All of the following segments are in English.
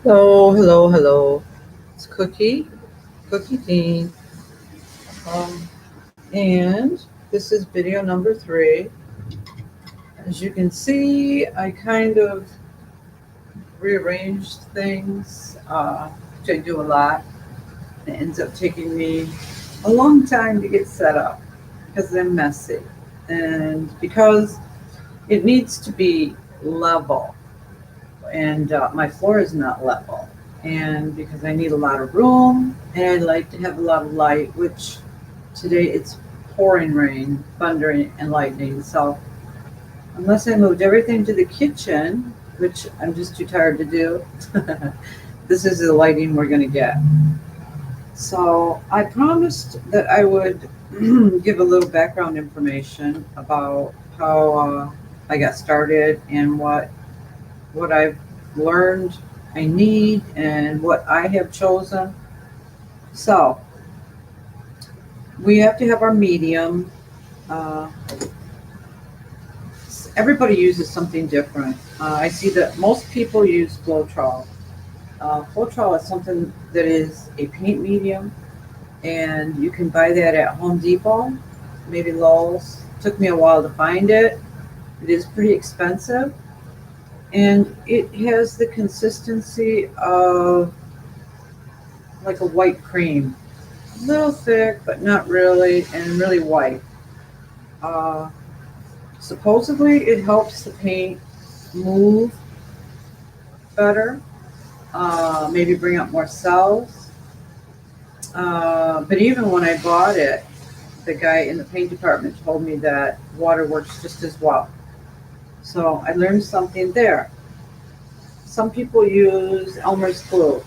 Hello, hello, hello. It's Cookie Dean. Um, and this is video number 3. As you can see, I kind of rearranged things, which I do a lot. It ends up taking me a long time to get set up because they're messy. And because it needs to be level, and my floor is not level. And because I need a lot of room and I like to have a lot of light, which today it's pouring rain, thundering, and lightning. So unless I moved everything to the kitchen, which I'm just too tired to do, this is the lighting we're going to get. So I promised that I would give a little background information about how I got started and what I've learned I need and what I have chosen. So we have to have our medium. Uh, Everybody uses something different. I see that most people use Floetrol. Floetrol is something that is a paint medium, and you can buy that at Home Depot, maybe Lowe's. Took me a while to find it. It is pretty expensive, and it has the consistency of like a white cream. A little thick, but not really, and really white. Uh, Supposedly, it helps the paint move better, maybe bring up more cells. But even when I bought it, the guy in the paint department told me that water works just as well. So I learned something there. Some people use Elmer's glue,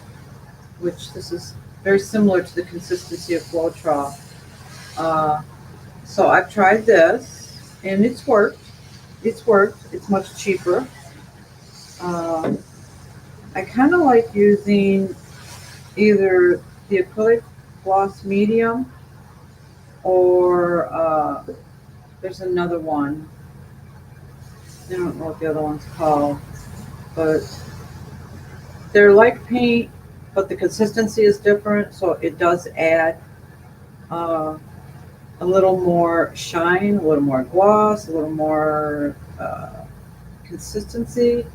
which this is very similar to the consistency of Floetrol. Uh, so I've tried this, and it's worked. It's worked. It's much cheaper. Uh, I kind of like using either the acrylic gloss medium or there's another one. I don't know what the other one's called, but they're like paint, but the consistency is different, so it does add uh, a little more shine, a little more gloss, a little more consistency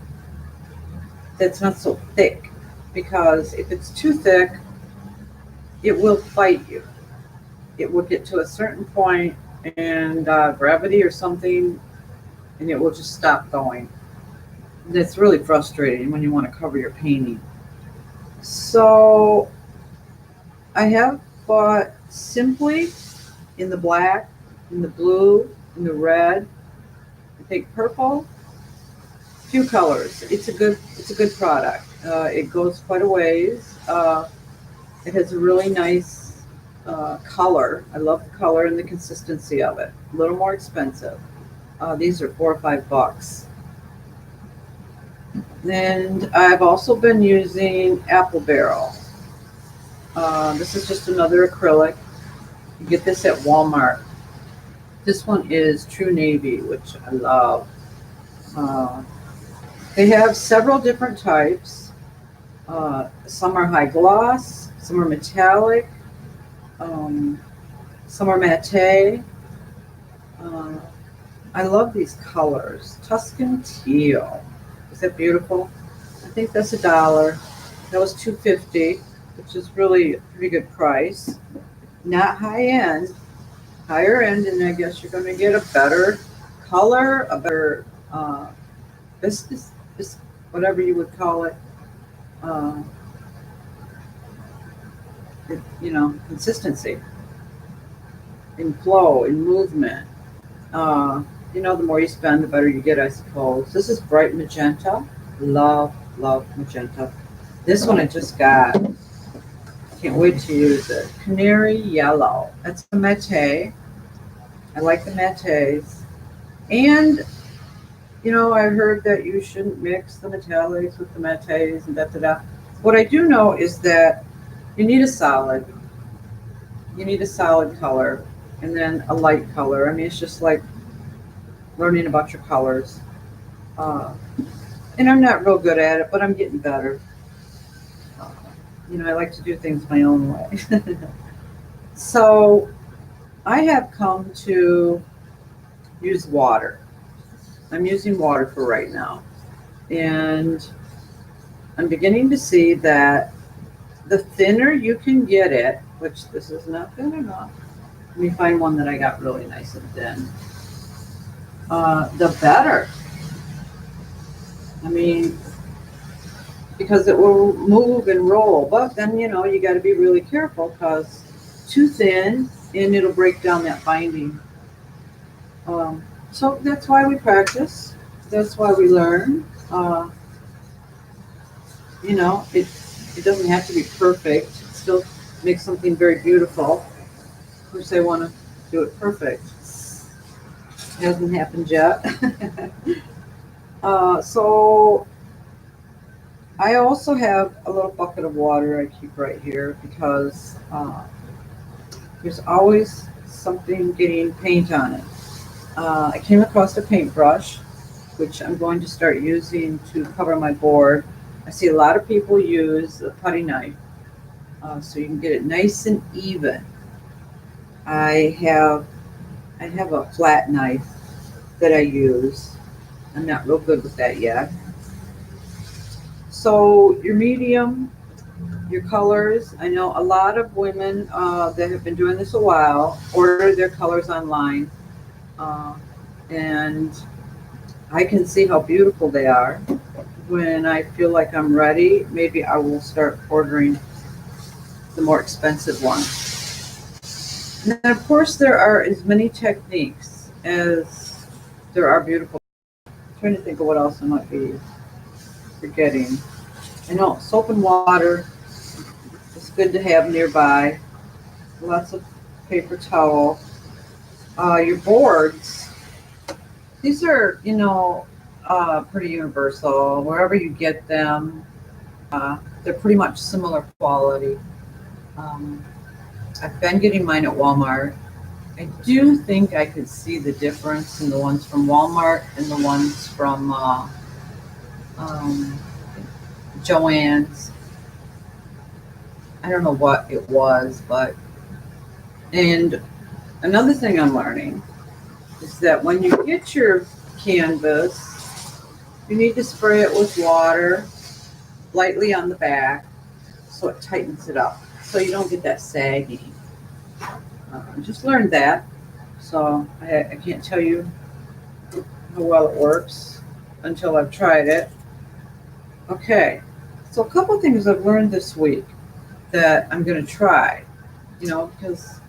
that's not so thick. Because if it's too thick, it will fight you. It will get to a certain point and gravity or something, and it will just stop going. That's really frustrating when you want to cover your painting. So I have bought Simply in the black, in the blue, in the red. I think purple. Few colors. It's a good product. It goes quite a ways. It has a really nice color. I love the color and the consistency of it. A little more expensive. These are $4 or $5. And I've also been using Apple Barrel. This is just another acrylic. You get this at Walmart. This one is True Navy, which I love. Uh, they have several different types. Some are high gloss, some are metallic, um, some are matte. Uh, I love these colors. Tuscan teal. Is that beautiful? I think that's $1. That was $2.50, which is really a pretty good price. Not high end, higher end, and I guess you're going to get a better color, a better viscous, whatever you would call it. Uh, consistency in flow, in movement. Uh, the more you spend, the better you get, I suppose. This is bright magenta. Love, love magenta. This one I just got. Can't wait to use it. Canary yellow. That's a matte. I like the mattes. And, I heard that you shouldn't mix the metallics with the mattes and da da da. What I do know is that you need a solid. You need a solid color and then a light color. I mean, it's just like learning about your colors. Uh, and I'm not real good at it, but I'm getting better. I like to do things my own way. So I have come to use water. I'm using water for right now. And I'm beginning to see that the thinner you can get it, which this is not thin enough. Let me find one that I got really nice and thin. The better. I mean, because it will move and roll. But then, you got to be really careful because too thin and it'll break down that binding. So that's why we practice. That's why we learn. It doesn't have to be perfect. It still makes something very beautiful. Of course, I want to do it perfect. It hasn't happened yet. So I also have a little bucket of water I keep right here because there's always something getting paint on it. I came across a paintbrush, which I'm going to start using to cover my board. I see a lot of people use a putty knife, so you can get it nice and even. I have a flat knife that I use. I'm not real good with that yet. So your medium, your colors. I know a lot of women that have been doing this a while order their colors online, uh, and I can see how beautiful they are. When I feel like I'm ready, maybe I will start ordering the more expensive ones. And then, of course, there are as many techniques as there are beautiful. I'm trying to think of what else I might be forgetting. I know soap and water is good to have nearby. Lots of paper towel. Your boards. These are, pretty universal. Wherever you get them, they're pretty much similar quality. Um, I've been getting mine at Walmart. I do think I could see the difference in the ones from Walmart and the ones from um, Joann's. I don't know what it was, but and another thing I'm learning is that when you get your canvas, you need to spray it with water lightly on the back so it tightens it up so you don't get that sagging. I just learned that, so I can't tell you how well it works until I've tried it. Okay, so a couple of things I've learned this week that I'm going to try, because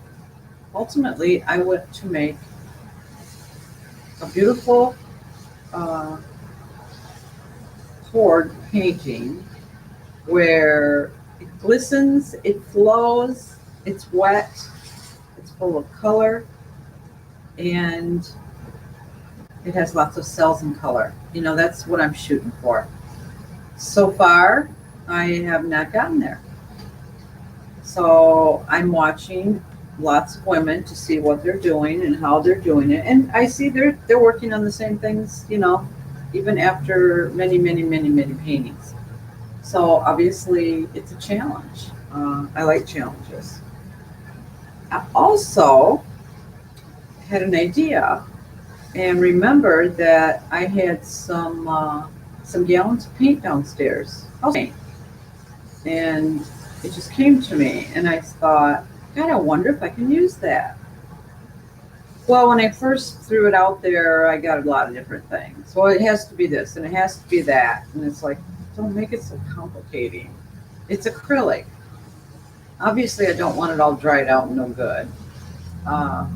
ultimately I want to make a beautiful uh, cord painting where it glistens, it flows, it's wet, it's full of color, and it has lots of cells and color. That's what I'm shooting for. So far, I have not gotten there. So I'm watching lots of women to see what they're doing and how they're doing it. And I see they're working on the same things, even after many, many, many, many paintings. So obviously it's a challenge. I like challenges. I also had an idea and remembered that I had some gallons of paint downstairs, house paint, and it just came to me, and I thought, God, I wonder if I can use that. Well, when I first threw it out there, I got a lot of different things. Well, it has to be this, and it has to be that, and it's like, don't make it so complicating. It's acrylic. Obviously, I don't want it all dried out and no good. Uh,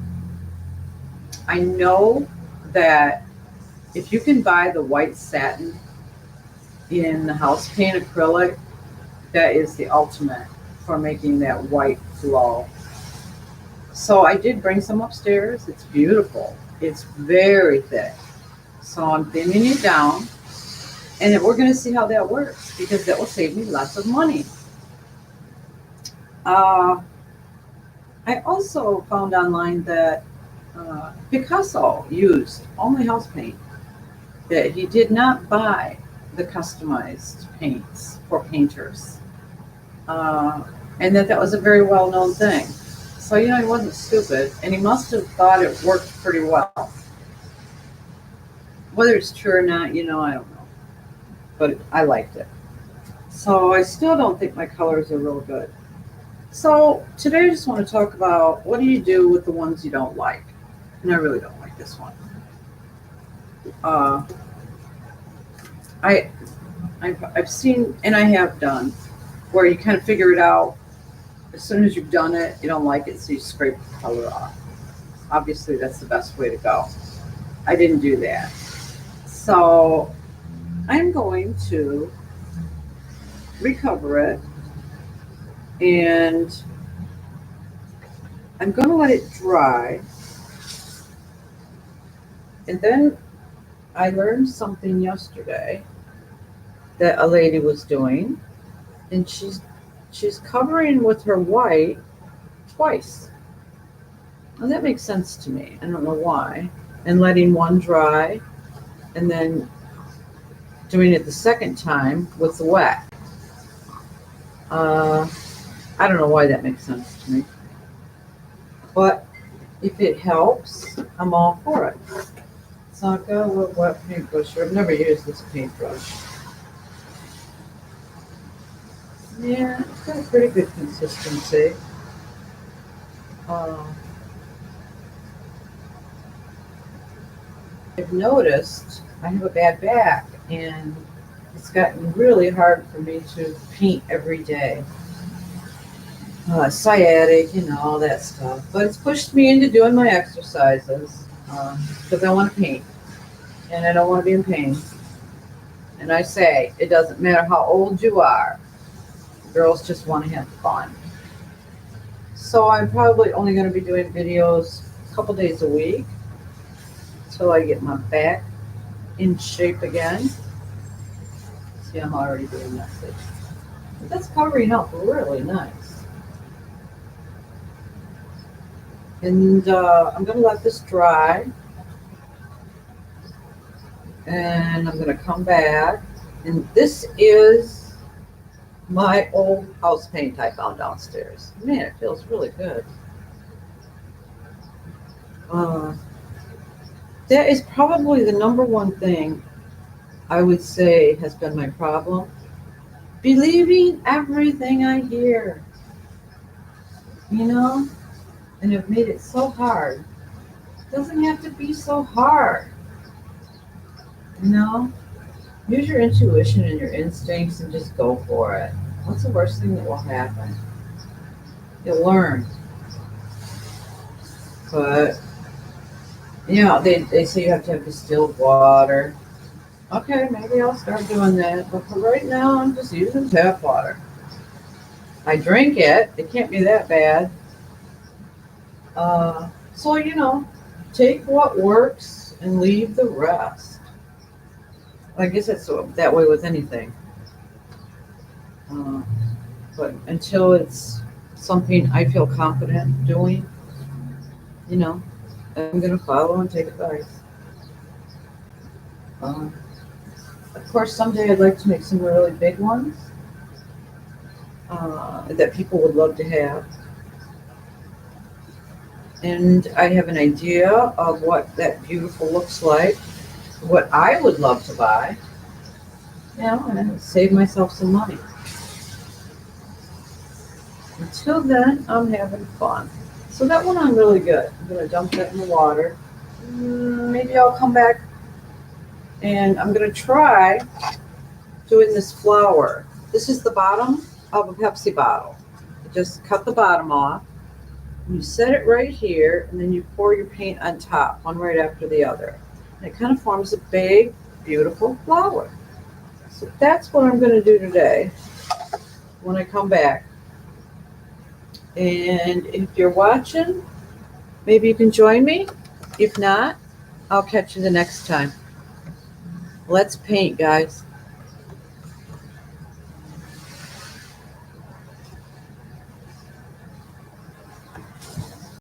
I know that if you can buy the white satin in the house paint acrylic, that is the ultimate for making that white flow. So I did bring some upstairs. It's beautiful. It's very thick. So I'm thinning it down, and we're going to see how that works because that will save me lots of money. Uh, I also found online that Picasso used only house paint, that he did not buy the customized paints for painters. and that was a very well-known thing. So, he wasn't stupid, and he must have thought it worked pretty well. Whether it's true or not, I don't know. But I liked it. So I still don't think my colors are real good. So today I just want to talk about what do you do with the ones you don't like. And I really don't like this one. I've seen, and I have done, where you kind of figure it out as soon as you've done it. You don't like it, so you scrape the color off. Obviously, that's the best way to go. I didn't do that. So I'm going to recover it, and I'm going to let it dry. And then I learned something yesterday that a lady was doing, and she's covering with her white twice. Well, that makes sense to me. I don't know why. And letting one dry, and then doing it the second time with the wet. I don't know why that makes sense to me. But if it helps, I'm all for it. So I've got a little wet paintbrush here. I've never used this paintbrush. Yeah, it's got a pretty good consistency. I've noticed I have a bad back, and it's gotten really hard for me to paint every day. Sciatic, all that stuff. But it's pushed me into doing my exercises because I want to paint, and I don't want to be in pain. And I say, it doesn't matter how old you are. Girls just want to have fun. So I'm probably only going to be doing videos a couple days a week until I get my back in shape again. See, I'm already doing that. But that's covering up really nice. And I'm going to let this dry. And I'm going to come back. And this is my old house paint I found downstairs. Man, it feels really good. That is probably the number one thing I would say has been my problem. Believing everything I hear. And have made it so hard. It doesn't have to be so hard. Use your intuition and your instincts and just go for it. What's the worst thing that will happen? You'll learn. But, they say you have to have distilled water. Okay, maybe I'll start doing that. But for right now, I'm just using tap water. I drink it. It can't be that bad. So, take what works and leave the rest. I guess it's that way with anything. But until it's something I feel confident doing, I'm going to follow and take advice. Of course, someday I'd like to make some really big ones that people would love to have. And I have an idea of what that beautiful looks like, what I would love to buy, and save myself some money. Until then, I'm having fun. So that went on really good. I'm going to dump that in the water. Maybe I'll come back and I'm going to try doing this flower. This is the bottom of a Pepsi bottle. You just cut the bottom off. You set it right here, and then you pour your paint on top, one right after the other. And it kind of forms a big, beautiful flower. So that's what I'm going to do today when I come back. And if you're watching, maybe you can join me. If not, I'll catch you the next time. Let's paint, guys.